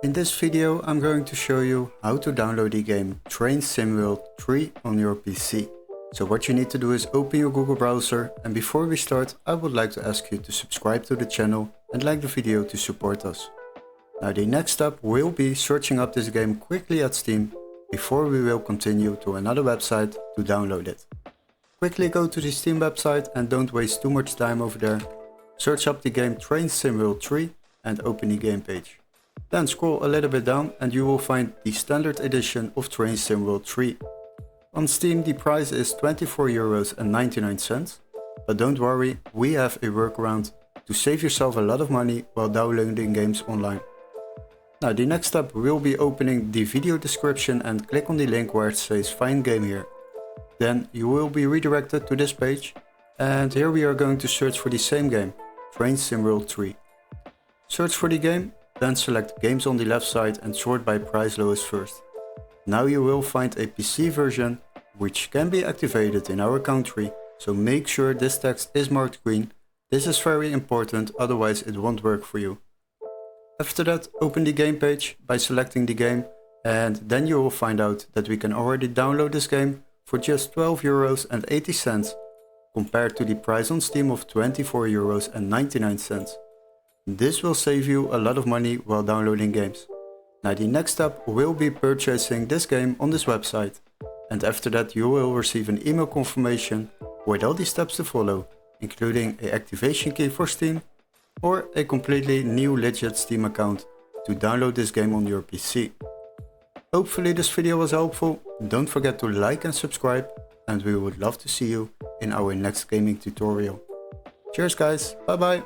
In this video I'm going to show you how to download the game Train Sim World 3 on your PC. So what you need to do is open your Google browser, and before we start I would like to ask you to subscribe to the channel and like the video to support us. Now the next step will be searching up this game quickly at Steam before we will continue to another website to download it. Quickly go to the Steam website and don't waste too much time over there. Search up the game Train Sim World 3 and open the game page. Then scroll a little bit down and you will find the standard edition of Train Sim World 3. On Steam the price is €24.99, but don't worry, we have a workaround to save yourself a lot of money while downloading games online. Now the next step will be opening the video description and click on the link where it says find game here. Then you will be redirected to this page, and here we are going to search for the same game, Train Sim World 3. Search for the game, then select games on the left side and sort by price lowest first. Now you will find a PC version which can be activated in our country, so make sure this text is marked green. This is very important, otherwise it won't work for you. After that, open the game page by selecting the game, and then you will find out that we can already download this game for just €12.80 compared to the price on Steam of €24.99. This will save you a lot of money while downloading games. Now the next step will be purchasing this game on this website, and after that you will receive an email confirmation with all the steps to follow, including an activation key for Steam or a completely new legit Steam account to download this game on your PC. Hopefully this video was helpful. Don't forget to like and subscribe, and we would love to see you in our next gaming tutorial. Cheers guys, bye bye!